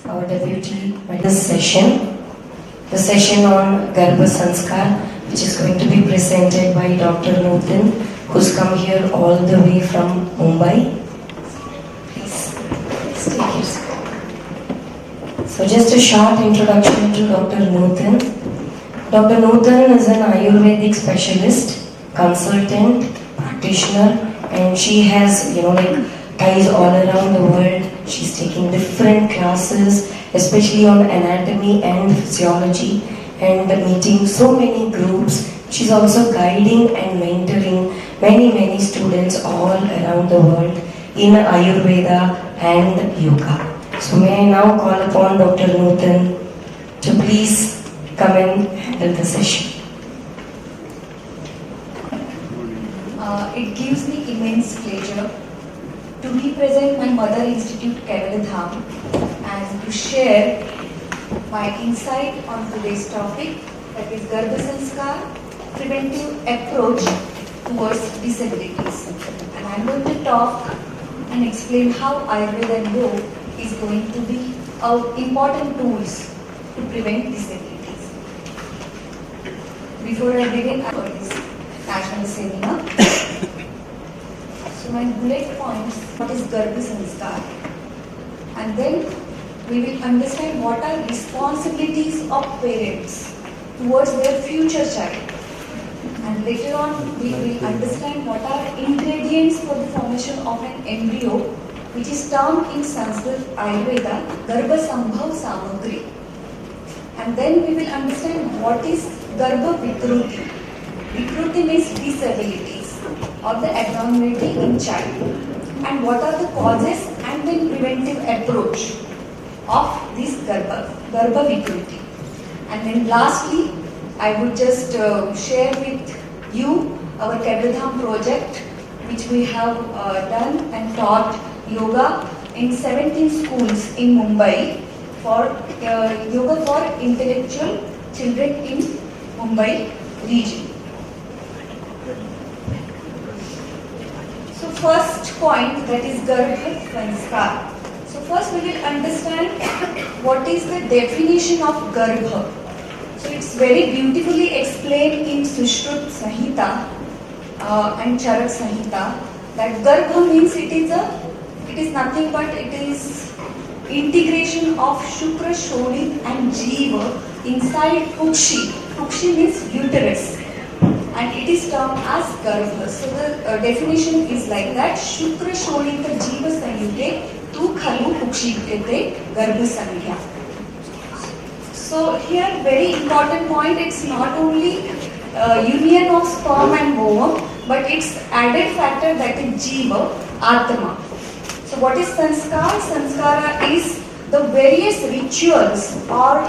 our deputy by this session, the session on Garbha Sanskar, which is going to be presented by Dr. Nutan, who's come here all the way from Mumbai. Please take it. So just a short introduction to Dr. Nutan. Dr. Nutan is an Ayurvedic specialist, consultant, practitioner, and she has, ties all around the world. She's taking different classes, especially on anatomy and physiology, and meeting so many groups. She's also guiding and mentoring many students all around the world in Ayurveda and Yoga. So may I now call upon Dr. Nutan to please come and handle the session. It gives me immense pleasure to represent my Mother Institute Kevaladham and to share my insight on today's topic, that is Garbha Sanskar, preventive approach towards disabilities. And I'm going to talk and explain how Ayurveda and Yoga is going to be our important tools to prevent disabilities. Before I begin, I got this national seminar. So my bullet points, what is Garbha Sanskar? And then we will understand what are responsibilities of parents towards their future child. And later on we will understand what are ingredients for the formation of an embryo, which is termed in Sanskrit Ayurveda Garbha Sambhav Samagri. And then we will understand what is Garbha Vikruti. Vikruti means disabilities or the abnormality in child, and what are the causes and then preventive approach of this Garbha Vikruti. And then lastly, I would just share with you our Kevaladham project, which we have done and taught yoga in 17 schools in Mumbai for yoga for intellectual children in Mumbai region. So first point, that is Garbha Sanskar. So first we will understand what is the definition of Garbha. So it's very beautifully explained in Sushrut Samhita and Charak Samhita that Garbha means it is nothing but it is integration of Shukra, Shonik and Jiva inside Pukshi. Pukshi means uterus. And it is termed as Garbha. So the definition is like that: Shukra Shonika Jiva Sanyute Tu Khalu Pukshikete Garbha Sangya. So here very important point, it's not only union of sperm and ovum, but it's added factor, that is Jiva, Atma. So what is Sanskar? Sanskara is the various rituals or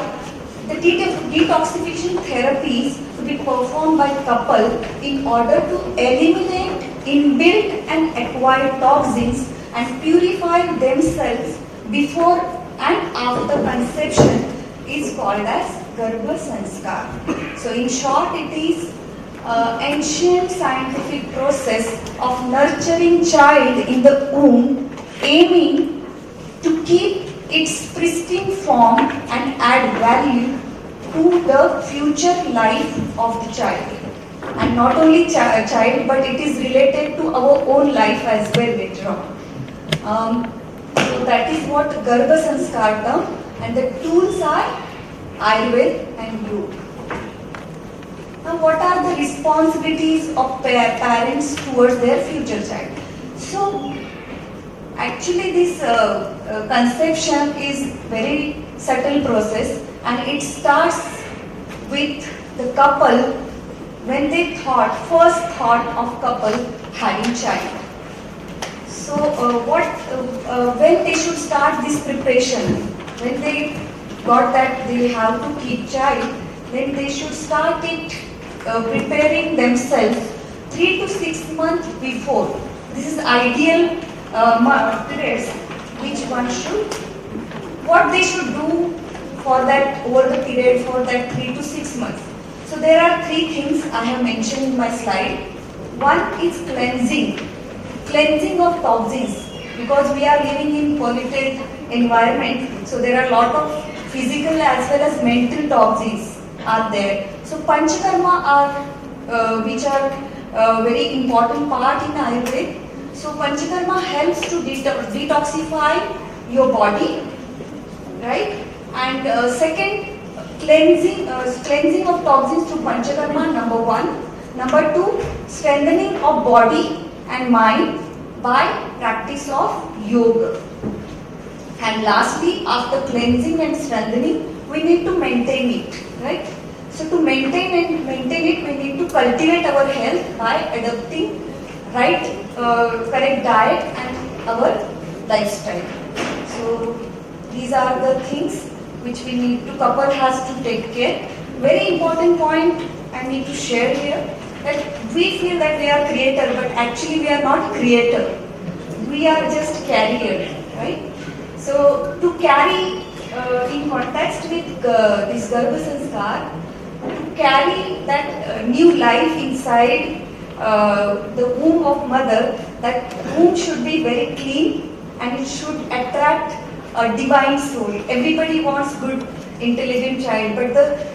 the detoxification therapies to be performed by couple in order to eliminate inbuilt and acquired toxins and purify themselves before and after conception is called as Garbha Sanskar. So in short, it is ancient scientific process of nurturing child in the womb, aiming to keep its pristine form and add value to the future life of the child. And not only child, but it is related to our own life as well later on. So that is what Garbha Sanskar term, and the tools are Ayurveda and Yoga. Now what are the responsibilities of parents towards their future child? So actually this conception is very subtle process, and it starts with the couple when they first thought of couple having child. So when they should start this preparation, when they got that they have to keep child, then they should start it preparing themselves 3 to 6 months before. This is ideal periods which one should, what they should do for that over the period for that 3 to 6 months. So there are 3 things I have mentioned in my slide. One is cleansing of toxins, because we are living in polluted environment, so there are a lot of physical as well as mental toxins are there. So Panchakarma are which are very important part in Ayurveda. So Panchakarma helps to detoxify your body, right? And second, cleansing of toxins through Panchakarma, number one. Number two, strengthening of body and mind by practice of yoga. And lastly, after cleansing and strengthening, we need to maintain it, right? So to maintain it, we need to cultivate our health by adopting correct diet and our lifestyle. So these are the things which we need to, couple has to take care. Very important point I need to share here, that we feel that we are creator, but actually we are not creator. We are just carrier, right? So to carry in context with this Garbha Sanskar, to carry that new life inside the womb of mother, that womb should be very clean and it should attract a divine soul. Everybody wants good, intelligent child, but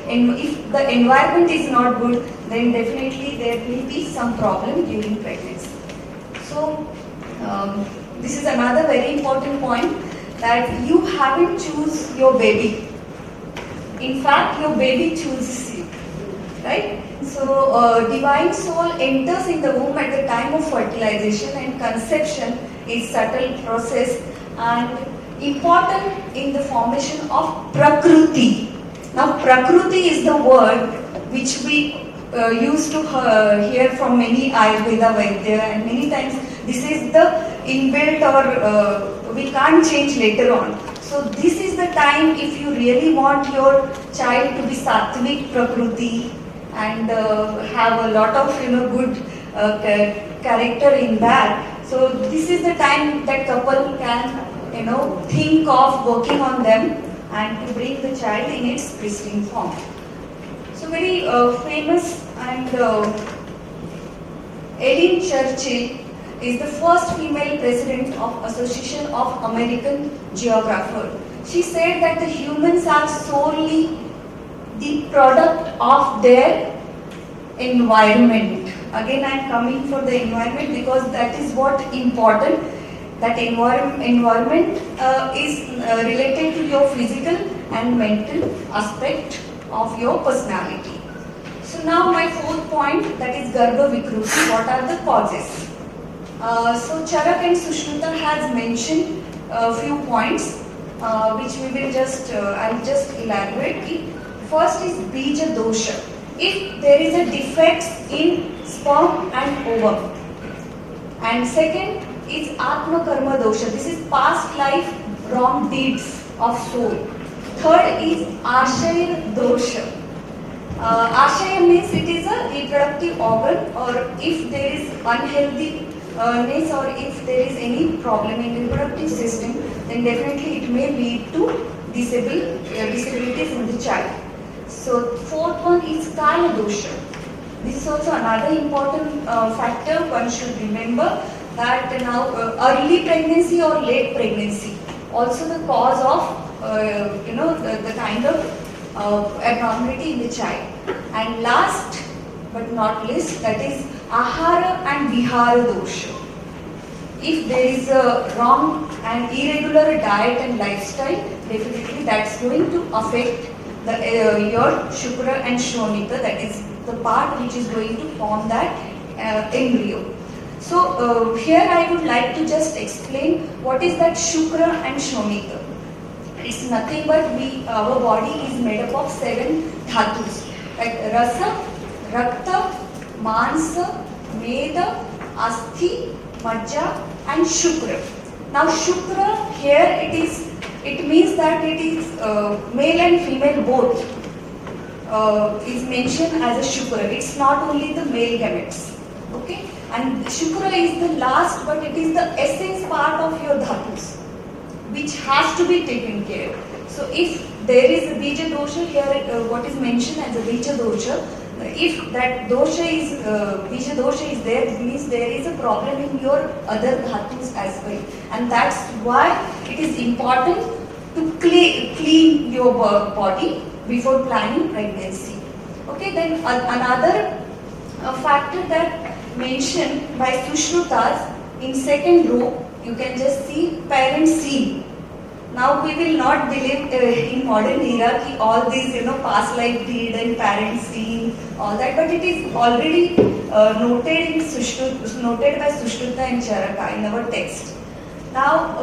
if the environment is not good, then definitely there will be some problem during pregnancy. So this is another very important point, that you haven't choose your baby. In fact, your baby chooses you, right? So divine soul enters in the womb at the time of fertilization, and conception is subtle process and important in the formation of Prakruti. Now Prakruti is the word which we used to hear from many Ayurveda Vaidya, and many times this is the inbuilt or we can't change later on. So this is the time if you really want your child to be Sattvic Prakruti and have a lot of good character in that. So this is the time that couple can think of working on them and to bring the child in its pristine form. So very famous and Ellen Churchill is the first female president of Association of American Geographers. She said that the humans are solely the product of their environment. Again, I am coming for the environment because that is what important. That environment is related to your physical and mental aspect of your personality. So now my fourth point, that is Garbha Vikruti. What are the causes? So Charak and Sushruta has mentioned a few points which we will I'll just elaborate it. First is Bija Dosha. If there is a defect in sperm and ovum. And second is Atma Karma Dosha. This is past life wrong deeds of soul. Third is Ashaya Dosha. Ashaya means it is a reproductive organ, or if there is unhealthiness or if there is any problem in reproductive system, then definitely it may lead to disabilities in the child. So fourth one is Kala Dosha. This is also another important factor one should remember, that now early pregnancy or late pregnancy also the cause of the kind of abnormality in the child. And last but not least, that is Ahara and Vihara Dosha. If there is a wrong and irregular diet and lifestyle, definitely that's going to affect your Shukra and Shonika, that is the part which is going to form that embryo. So here I would like to just explain what is that Shukra and Shonika. It's nothing but our body is made up of 7 dhatus, like Rasa, Rakta, Mansa, Meda, Asthi, Majja and Shukra. Now Shukra here it means that it is male and female both is mentioned as a Shukra. It's not only the male gametes. Okay? And Shukra is the last, but it is the essence part of your dhatus, which has to be taken care. So if there is a Bija Dosha here, what is mentioned as a Bija Dosha, if that dosha is, bija dosha is there, it means there is a problem in your other dhatus as well. And that's why it is important to clean your body before planning pregnancy. Okay, then another factor that mentioned by Sushrutas in second row, you can just see parent seed. Now we will not believe in modern era ki all these past life deed and parent seed, all that, but it is already noted by Sushruta and Charaka in our text. Now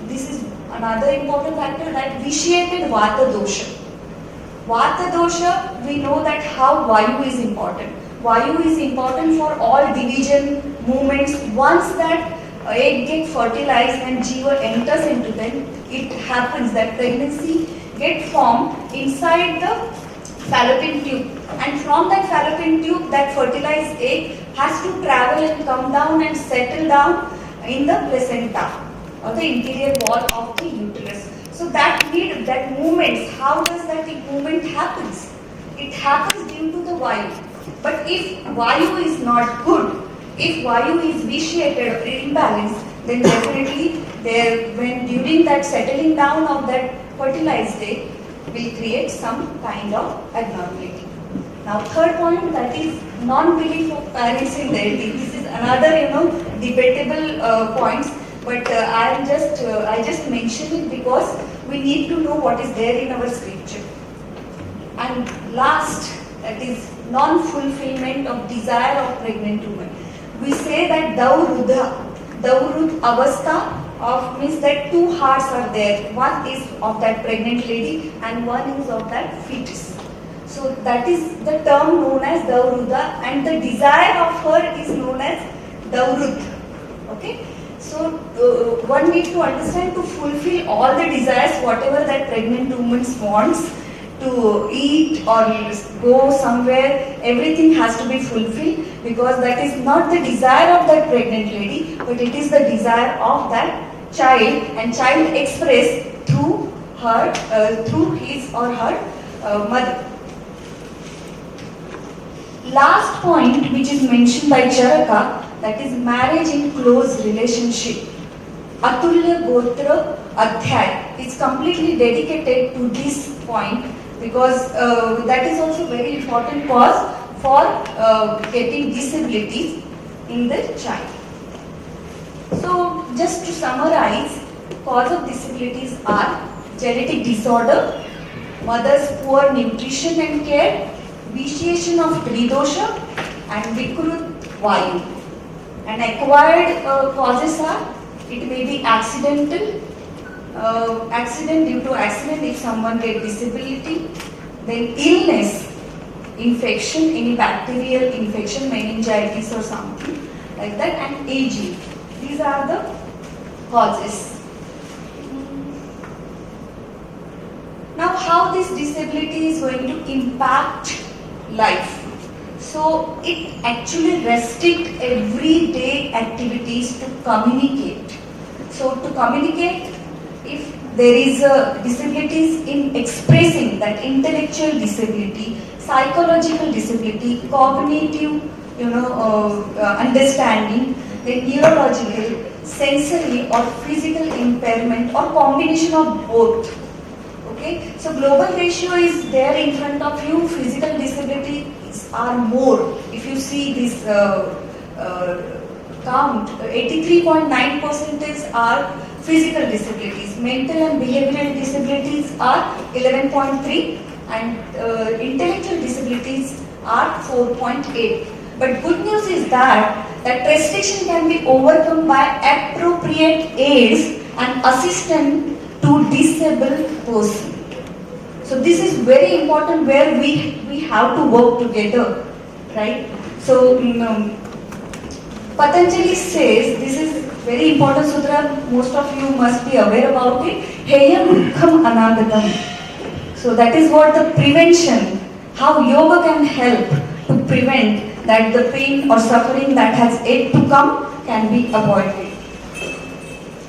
this is another important factor, that vitiated Vata dosha. Vata dosha, we know that how Vayu is important. Vayu is important for all division movements. Once that egg gets fertilized and jiva enters into them, it happens that pregnancy get formed inside the fallopian tube, and from that fallopian tube that fertilized egg has to travel and come down and settle down in the placenta or the interior wall of the uterus. So that movement, how does that movement happens? It happens due to the Vayu. But if Vayu is not good, if Vayu is vitiated or imbalanced, then definitely when during that settling down of that fertilized egg will create some kind of abnormality. Now third point, that is non-belief of parents in deity. This is another debatable points, but I just mention it because we need to know what is there in our scripture. And last, that is non-fulfillment of desire of pregnant woman. We say that Daurud Avastha of means that two hearts are there. One is of that pregnant lady and one is of that fetus. So that is the term known as Dauruda, and the desire of her is known as Daurud. Okay. So one needs to understand, to fulfill all the desires, whatever that pregnant woman wants, to eat or go somewhere, everything has to be fulfilled, because that is not the desire of that pregnant lady, but it is the desire of that child, and child expressed through her, through his or her mother. Last point which is mentioned by Charaka, that is marriage in close relationship. Atulya Gotra Adhyay is completely dedicated to this point, because that is also very important cause for getting disabilities in the child. So just to summarize, cause of disabilities are genetic disorder, mother's poor nutrition and care, vitiation of tridosha and vikrut vayu. And acquired causes are, it may be accidental, accident due to accident if someone gets disability, then illness, infection, any bacterial infection, meningitis or something like that, and aging. These are the causes. Now how this disability is going to impact life? So it actually restricts everyday activities to communicate. So to communicate, if there is a disabilities in expressing, that intellectual disability, psychological disability, cognitive, understanding, then neurological, sensory or physical impairment, or combination of both. Okay, so global ratio is there in front of you. Physical disabilities are more. If you see this count, 83.9% are physical disabilities. Mental and behavioral disabilities are 11.3, and intellectual disabilities are 4.8. But good news is that restriction can be overcome by appropriate aids and assistance to disabled person. So this is very important, where we have to work together, right? So Patanjali says, this is very important sutra, most of you must be aware about it, Heyam Dukkham Anagatam. So that is what the prevention, how yoga can help to prevent that the pain or suffering that has yet to come can be avoided.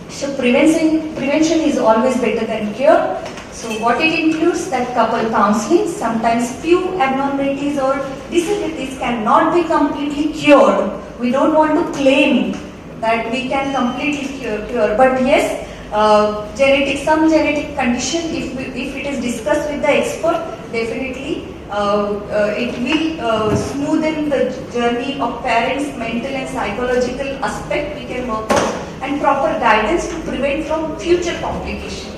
So prevention is always better than cure. So what it includes, that couple counseling, sometimes few abnormalities or disabilities cannot be completely cured. We don't want to claim that we can completely cure, but yes, some genetic condition, if it is discussed with the expert, definitely it will smoothen the journey of parents' mental and psychological aspect we can work on, and proper guidance to prevent from future complications.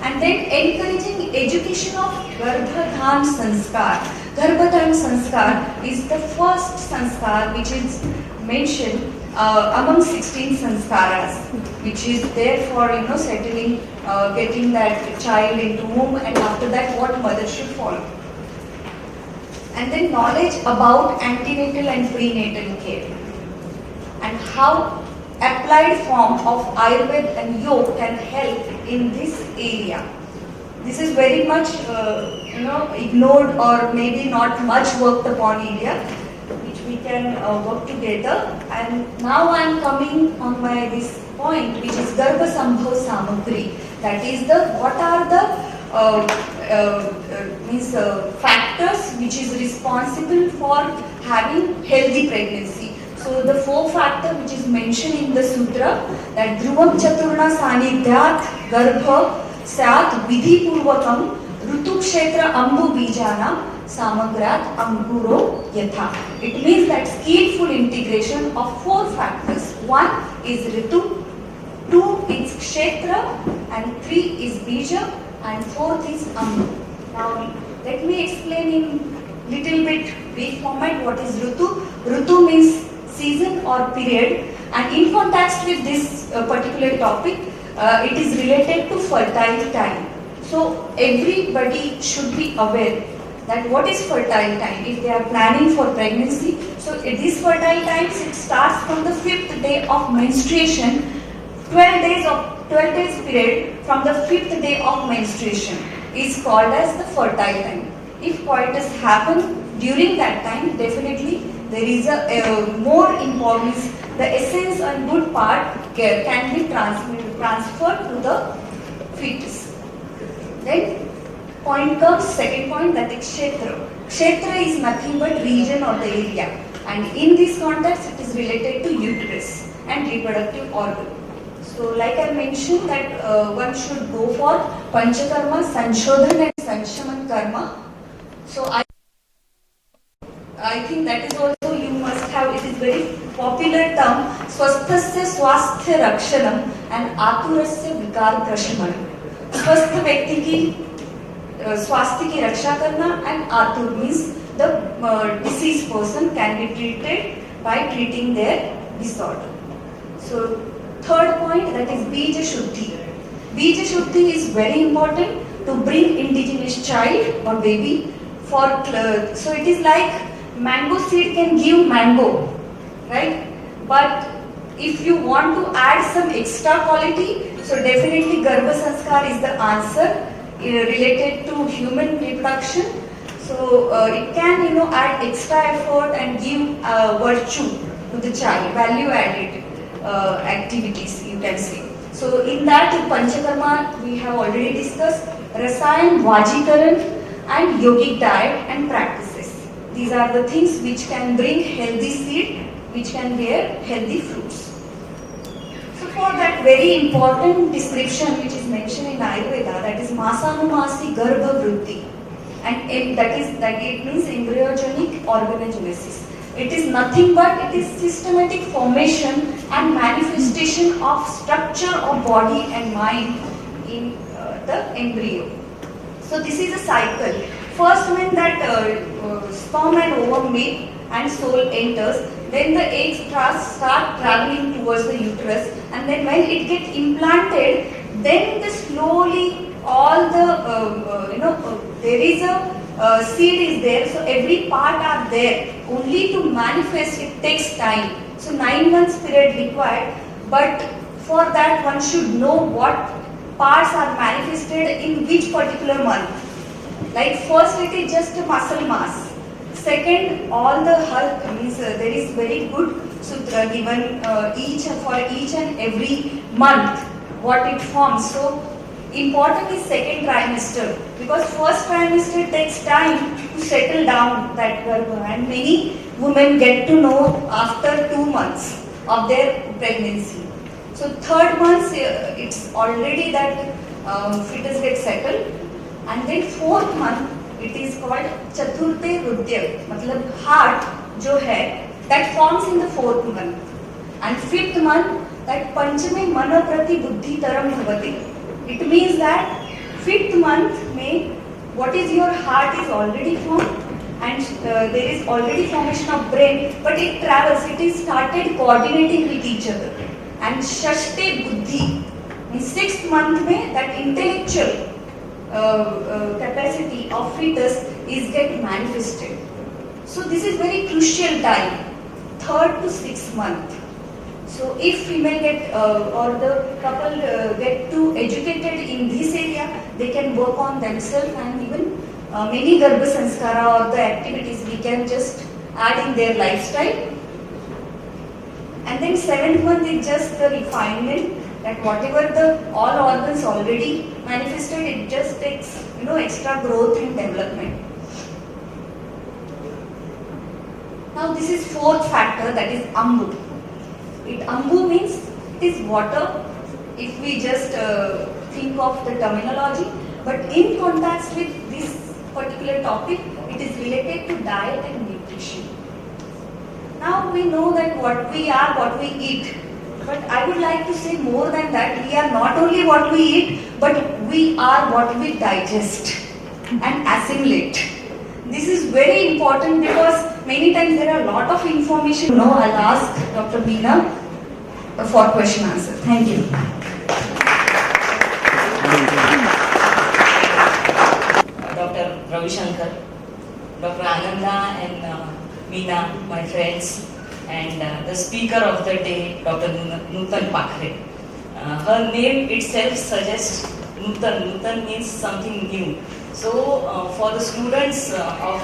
And then encouraging education of Garbhadhan Sanskar. Garbhadhan Sanskar is the first sanskar which is mentioned among 16 sanskaras, which is there for settling, getting that child into womb, and after that what mother should follow. And then knowledge about antenatal and prenatal care, and how applied form of Ayurveda and Yoga can help in this area. This is very much ignored or maybe not much worked upon area, which we can work together. And now I am coming on my this point, which is Garbha Sambhav Samagri. That is what are the factors which is responsible for having healthy pregnancy. So the 4 factors which is mentioned in the sutra, that Dhruvam Chaturna Sanidhyat Garbha Syat Vidhi Purvakam Rutu Kshetra Ambu Bijana Samagrat Anguro Yatha. It means that skillful integration of 4 factors. 1 is Ritu, 2 is Kshetra, and 3 is Bija, and 4th is Ambu. Now let me explain in little bit brief format what is Rutu. Rutu means season or period, and in context with this particular topic, it is related to fertile time. So everybody should be aware that what is fertile time if they are planning for pregnancy. So this fertile times, it starts from the 5th day of menstruation, 12 days period from the 5th day of menstruation is called as the fertile time. If coitus happen during that time, definitely there is a more importance, the essence and good part can be transferred to the fetus. Then second point, that is Kshetra. Kshetra is nothing but region or the area, and in this context it is related to uterus and reproductive organ. So like I mentioned that one should go for Panchakarma, Sanshodhan and Sanshaman Karma. So I think that is also you must have, it is very popular term, Swasthasya Swasthya Rakshanam and Aturasya Vikar Prashmanam. स्वस्थ व्यक्ति की स्वास्थ्य की रक्षा करना, and आतुर means the diseased person can be treated by treating their disorder. So third point, that is Bija Shuddhi. Bija Shuddhi is very important to bring indigenous child or baby for, so it is like mango seed can give mango, right? But if you want to add some extra quality, so definitely Garbha Sanskar is the answer related to human reproduction. So it can add extra effort and give virtue to the child, value added activities you can say. So in that Panchakarma we have already discussed Rasayan, Vajikaran and yogic diet and practices. These are the things which can bring healthy seed, which can bear healthy fruits. So for that very important description which is mentioned in Ayurveda, that is Masanumasi Garbha Vritti, and that it means embryogenic organogenesis. It is nothing but it is systematic formation and manifestation of structure of body and mind in the embryo. So this is a cycle. First when that sperm and ovum meet and soul enters, then the eggs start traveling towards the uterus, and then when it gets implanted, then the slowly all the there is a seed is there, so every part are there. Only to manifest it takes time. So 9 months period required, but for that one should know what parts are manifested in which particular month. Like first it is just a muscle mass. Second, all the hulk means there is very good sutra given for each and every month what it forms. So important is second trimester, because first trimester takes time to settle down that garbha, and many women get to know after 2 months of their pregnancy. So third month it's already that fetus gets settled, and then fourth month it is called chaturte rudya, मतलब heart जो है that forms in the fourth month, and fifth month that panchame mana prati buddhi taram bhavati. It means that fifth month में what is your heart is already formed, and there is already formation of brain, but it travels, it is started coordinating with each other. And shashte buddhi, in sixth month में that intellectual capacity of fetus is get manifested. So this is very crucial time, third to sixth month. So if female get or the couple get too educated in this area, they can work on themselves, and even many garbha sanskara or the activities we can just add in their lifestyle. And then seventh month is just the refinement, that whatever the all organs already manifested, it just takes extra growth and development. Now this is fourth factor, that is ambu. Ambu means it is water, if we just think of the terminology, but in context with this particular topic, it is related to diet and nutrition. Now we know that what we are, what we eat, but I would like to say more than that. We are not only what we eat, but we are what we digest and assimilate. This is very important, because many times there are a lot of information. Now I'll ask Dr. Meena for question answer. Thank you. Dr. Ravi Shankar, Dr. Ananda and Meena, my friends, and the speaker of the day, Dr. Nutan Pakhre. Her name itself suggests Nutan. Nutan means something new. So for the students of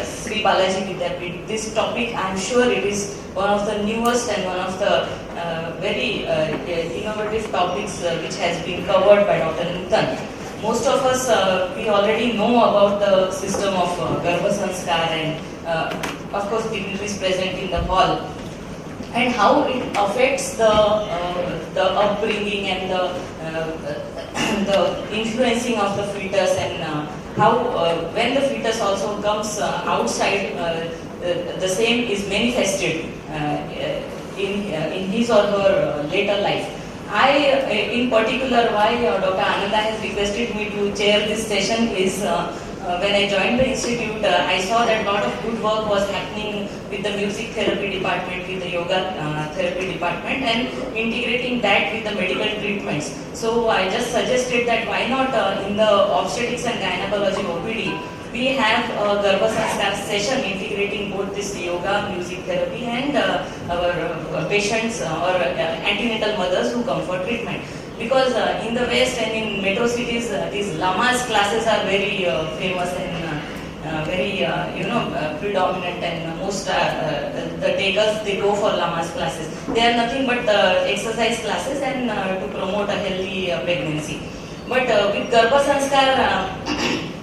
Sri Balaji Vidyapith, this topic, I am sure it is one of the newest and one of the very innovative topics which has been covered by Dr. Nutan. Most of us, we already know about the system of Garbha Sanskar, and of course dignitaries present in the hall, and how it affects the upbringing and the influencing of the fetus, and how when the fetus also comes outside, the same is manifested in his or her later life. In particular, why Dr. Ananda has requested me to chair this session is when I joined the institute, I saw that a lot of good work was happening with the music therapy department, with the yoga therapy department, and integrating that with the medical treatments. So I just suggested that why not in the obstetrics and gynecology OPD, we have a Garbha Sanskar session integrating both this yoga, music therapy, and our patients or antenatal mothers who come for treatment. Because in the West and in metro cities, these Lamas classes are very famous and very predominant, and most the takers, they go for Lamas classes. They are nothing but exercise classes and to promote a healthy pregnancy. But with Garbha Sanskar,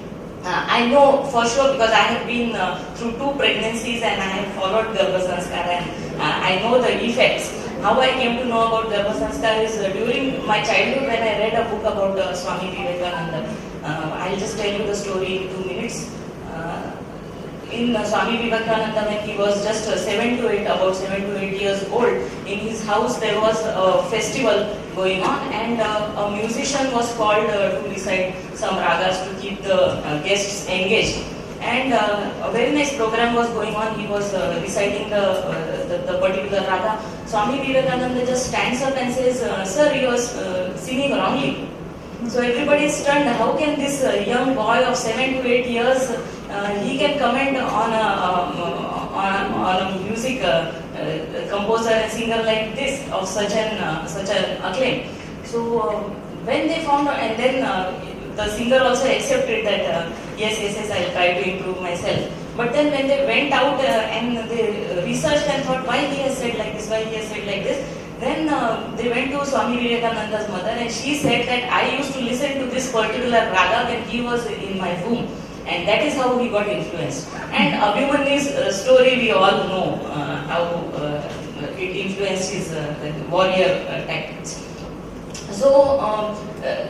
I know for sure, because I have been through 2 pregnancies and I have followed Garbha Sanskar, and I know the effects. How I came to know about Garbha Sanskar is during my childhood, when I read a book about Swami Vivekananda. I'll just tell you the story in 2 minutes. In Swami Vivekananda, when he was just about 7 to 8 years old, in his house there was a festival going on, and a musician was called to recite some ragas to keep the guests engaged. And a very nice program was going on. He was reciting the particular raga. Swami Vivekananda just stands up and says, "Sir, you are singing wrongly." So everybody is stunned. How can this young boy of 7 to 8 years he can comment on a music composer and singer like this of such an acclaim? So when they found out, and then the singer also accepted that yes, I'll try to improve myself. But then when they went out and they researched and thought why he has said like this, Then they went to Swami Vivekananda's mother, and she said that I used to listen to this particular raga when he was in my womb, and that is how he got influenced. And Abhimanyu's story we all know how it influenced his warrior tactics. So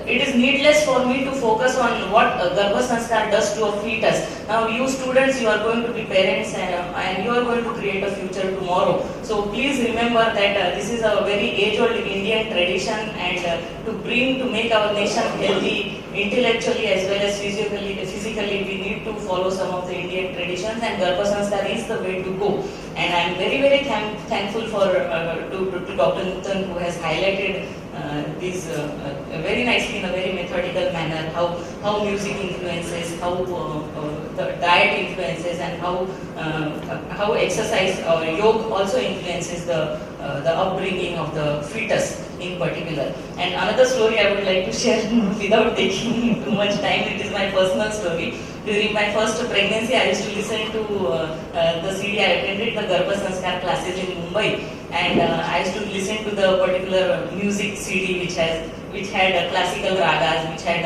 it is needless for me to focus on what Garbha Sanskar does to a fetus. Now you students, you are going to be parents and you are going to create a future tomorrow. So please remember that this is a very age-old Indian tradition, and to make our nation healthy intellectually as well as physically, we need to follow some of the Indian traditions, and Garbha Sanskar is the way to go. And I am very thankful for to Dr. Nutan, who has highlighted these very nicely in a very methodical manner, how music influences, how the diet influences, and how exercise or yoga also influences the upbringing of the fetus in particular. And another story I would like to share without taking too much time, it is my personal story. During my first pregnancy, I used to listen to the CD. I attended the Garbha Sanskar classes in Mumbai, and I used to listen to the particular music CD which had classical ragas, which had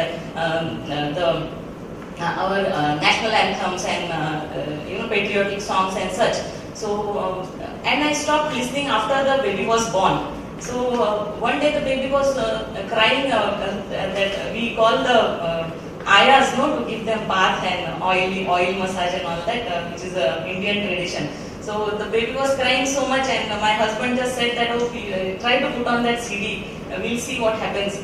our national anthems and patriotic songs and such. So and I stopped listening after the baby was born. So one day the baby was crying. That we call the ayas, to give them bath and oil massage and all that, which is a Indian tradition. So the baby was crying so much, and my husband just said that, try to put on that CD, we'll see what happens.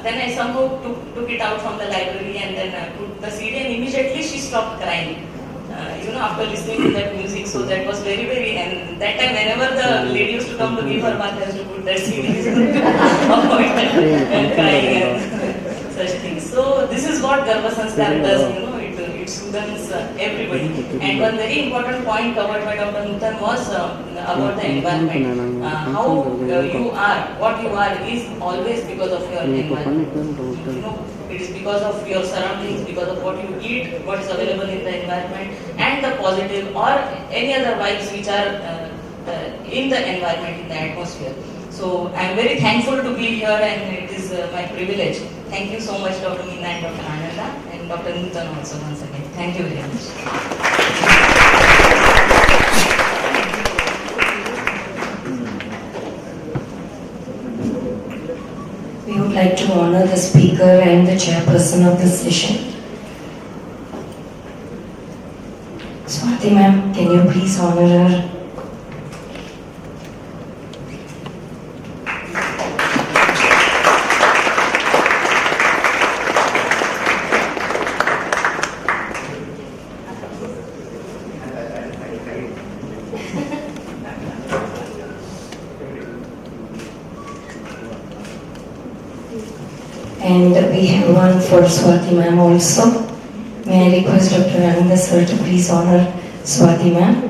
Then I somehow took it out from the library and then put the CD, and immediately she stopped crying. After listening to that music, so that was very, and that time whenever the lady used to come to give her bath, I used to put that CD avoid crying and such things. So this is what Garbha Sanskar does, it soothes everybody. And one very important point covered by Dr. Nutan was about the environment. How you are, what you are is always because of your environment. It is because of your surroundings, because of what you eat, what is available in the environment, and the positive or any other vibes which are in the environment, in the atmosphere. So I am very thankful to be here, and it is my privilege. Thank you so much, Dr. Meena and Dr. Ananda, and Dr. Nutan also once again. Thank you very much. We would like to honor the speaker and the chairperson of this session. Swati ma'am, can you please honor her? And we have one for Swati ma'am also. May I request Dr. Ananda sir to please honor Swati ma'am.